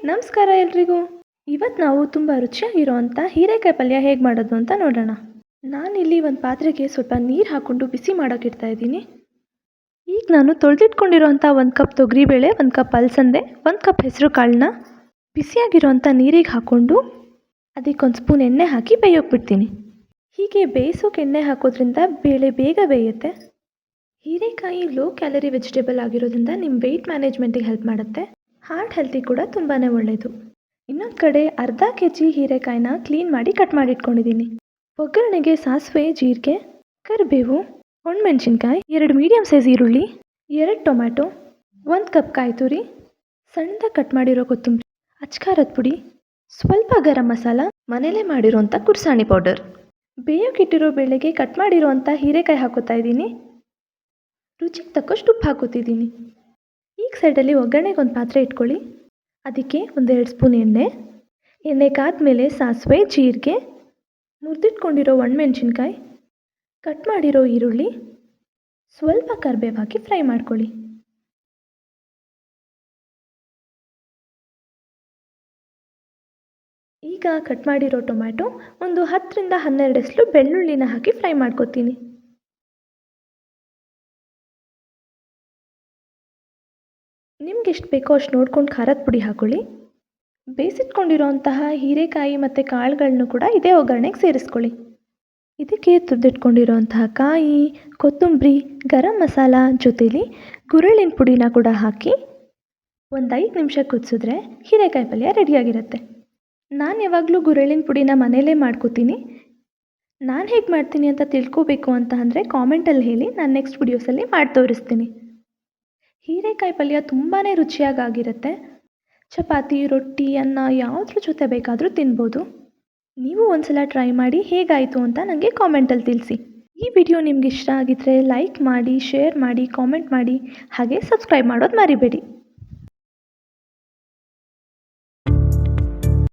ನಮಸ್ಕಾರ ಎಲ್ರಿಗೂ. ಇವತ್ತು ನಾವು ತುಂಬ ರುಚಿಯಾಗಿರೋವಂಥ ಹೀರೆಕಾಯಿ ಪಲ್ಯ ಹೇಗೆ ಮಾಡೋದು ಅಂತ ನೋಡೋಣ. ನಾನಿಲ್ಲಿ ಒಂದು ಪಾತ್ರೆಗೆ ಸ್ವಲ್ಪ ನೀರು ಹಾಕ್ಕೊಂಡು ಬಿಸಿ ಮಾಡೋಕ್ಕಿಡ್ತಾ ಇದ್ದೀನಿ. ಈಗ ನಾನು ತೊಳೆದಿಟ್ಕೊಂಡಿರೋವಂಥ 1 ಕಪ್ ತೊಗರಿಬೇಳೆ, 1 ಕಪ್ ಅಲಸಂದೆ, 1 ಕಪ್ ಹೆಸರು ಕಾಳನ್ನ ಬಿಸಿಯಾಗಿರೋವಂಥ ನೀರಿಗೆ ಹಾಕ್ಕೊಂಡು ಅದಕ್ಕೊಂದು ಸ್ಪೂನ್ ಎಣ್ಣೆ ಹಾಕಿ ಬೇಯೋಕ್ಬಿಡ್ತೀನಿ. ಹೀಗೆ ಬೇಯಿಸೋಕೆ ಎಣ್ಣೆ ಹಾಕೋದ್ರಿಂದ ಬೇಳೆ ಬೇಗ ಬೇಯುತ್ತೆ. ಹೀರೆಕಾಯಿ ಲೋ ಕ್ಯಾಲರಿ ವೆಜಿಟೇಬಲ್ ಆಗಿರೋದ್ರಿಂದ ನಿಮ್ಮ ವೆಯ್ಟ್ ಮ್ಯಾನೇಜ್ಮೆಂಟಿಗೆ ಹೆಲ್ಪ್ ಮಾಡುತ್ತೆ. ಹಾರ್ಟ್ ಹೆಲ್ತಿ ಕೂಡ ತುಂಬಾ ಒಳ್ಳೆಯದು. ಇನ್ನೊಂದು ಕಡೆ ಅರ್ಧ kg ಹೀರೆಕಾಯಿನ ಕ್ಲೀನ್ ಮಾಡಿ ಕಟ್ ಮಾಡಿಟ್ಕೊಂಡಿದ್ದೀನಿ. ಒಗ್ಗರಣೆಗೆ ಸಾಸಿವೆ, ಜೀರಿಗೆ, ಕರಿಬೇವು, ಒಣಮೆಣಸಿನ್ಕಾಯಿ, 2 ಮೀಡಿಯಮ್ ಸೈಜ್ ಈರುಳ್ಳಿ, 2 ಟೊಮ್ಯಾಟೊ, 1 ಕಪ್ ಕಾಯಿ ತುರಿ, ಸಣ್ಣದಾಗಿ ಕಟ್ ಮಾಡಿರೋ ಕೊತ್ತಂಬರಿ, ಅಚ್ಕಾರದ ಪುಡಿ, ಸ್ವಲ್ಪ ಗರಂ ಮಸಾಲ, ಮನೇಲೇ ಮಾಡಿರೋಂಥ ಕುರ್ಸಾಣಿ ಪೌಡರ್. ಬೇಯೋಕ್ಕಿಟ್ಟಿರೋ ಬೇಳೆಗೆ ಕಟ್ ಮಾಡಿರೋಂಥ ಹೀರೆಕಾಯಿ ಹಾಕೋತಾ ಇದ್ದೀನಿ. ರುಚಿಗೆ ತಕ್ಕಷ್ಟು ಉಪ್ಪು ಹಾಕೋತಿದ್ದೀನಿ. ಈಗ ಸೈಡಲ್ಲಿ ಒಗ್ಗರಣೆಗೆ ಒಂದು ಪಾತ್ರೆ ಇಟ್ಕೊಳ್ಳಿ. ಅದಕ್ಕೆ 1-2 ಸ್ಪೂನ್ ಎಣ್ಣೆ ಕಾದ್ಮೇಲೆ ಸಾಸಿವೆ, ಜೀರಿಗೆ, ಮುರಿದಿಟ್ಕೊಂಡಿರೋ ಒಣಮೆಣಸಿನ್ಕಾಯಿ, ಕಟ್ ಮಾಡಿರೋ ಈರುಳ್ಳಿ, ಸ್ವಲ್ಪ ಕರಿಬೇವು ಹಾಕಿ ಫ್ರೈ ಮಾಡ್ಕೊಳ್ಳಿ. ಈಗ ಕಟ್ ಮಾಡಿರೋ ಟೊಮ್ಯಾಟೊ, ಒಂದು 10ರಿಂದ 12 ಎಸಳು ಬೆಳ್ಳುಳ್ಳಿನ ಹಾಕಿ ಫ್ರೈ ಮಾಡ್ಕೊತೀನಿ. ನಿಮ್ಗೆ ಎಷ್ಟು ಬೇಕೋ ಅಷ್ಟು ನೋಡ್ಕೊಂಡು ಖಾರದ ಪುಡಿ ಹಾಕ್ಕೊಳ್ಳಿ. ಬೇಯಿಸಿಟ್ಕೊಂಡಿರೋಂತಹ ಹೀರೆಕಾಯಿ ಮತ್ತು ಕಾಳುಗಳನ್ನು ಕೂಡ ಇದೇ ಒಗ್ಗರಣೆಗೆ ಸೇರಿಸ್ಕೊಳ್ಳಿ. ಇದಕ್ಕೆ ತುರಿದಿಟ್ಕೊಂಡಿರೋಂತಹ ಕಾಯಿ, ಕೊತ್ತಂಬರಿ, ಗರಂ ಮಸಾಲ ಜೊತೆಲಿ ಗುರೆಳ್ಳಿನ ಪುಡಿನ ಕೂಡ ಹಾಕಿ ಒಂದು 5 ನಿಮಿಷ ಕುದಿಸಿದ್ರೆ ಹೀರೆಕಾಯಿ ಪಲ್ಯ ರೆಡಿಯಾಗಿರುತ್ತೆ. ನಾನು ಯಾವಾಗಲೂ ಗುರೆಳ್ಳಿನ ಪುಡಿನ ಮನೇಲೇ ಮಾಡ್ಕೋತೀನಿ. ನಾನು ಹೇಗೆ ಮಾಡ್ತೀನಿ ಅಂತ ತಿಳ್ಕೋಬೇಕು ಅಂತ ಅಂದರೆ ಕಾಮೆಂಟಲ್ಲಿ ಹೇಳಿ, ನಾನು ನೆಕ್ಸ್ಟ್ ವಿಡಿಯೋಸಲ್ಲಿ ಮಾಡಿ ತೋರಿಸ್ತೀನಿ. ಹೀರೆಕಾಯಿ ಪಲ್ಯ ತುಂಬಾ ರುಚಿಯಾಗಿರುತ್ತೆ. ಚಪಾತಿ, ರೊಟ್ಟಿ, ಅನ್ನ ಯಾವುದ್ರ ಜೊತೆ ಬೇಕಾದರೂ ತಿನ್ಬೋದು. ನೀವು ಒಂದ್ಸಲ ಟ್ರೈ ಮಾಡಿ ಹೇಗಾಯಿತು ಅಂತ ನನಗೆ ಕಾಮೆಂಟಲ್ಲಿ ತಿಳಿಸಿ. ಈ ವಿಡಿಯೋ ನಿಮ್ಗೆ ಇಷ್ಟ ಆಗಿದ್ದರೆ ಲೈಕ್ ಮಾಡಿ, ಶೇರ್ ಮಾಡಿ, ಕಾಮೆಂಟ್ ಮಾಡಿ, ಹಾಗೆ ಸಬ್ಸ್ಕ್ರೈಬ್ ಮಾಡೋದು ಮರಿಬೇಡಿ.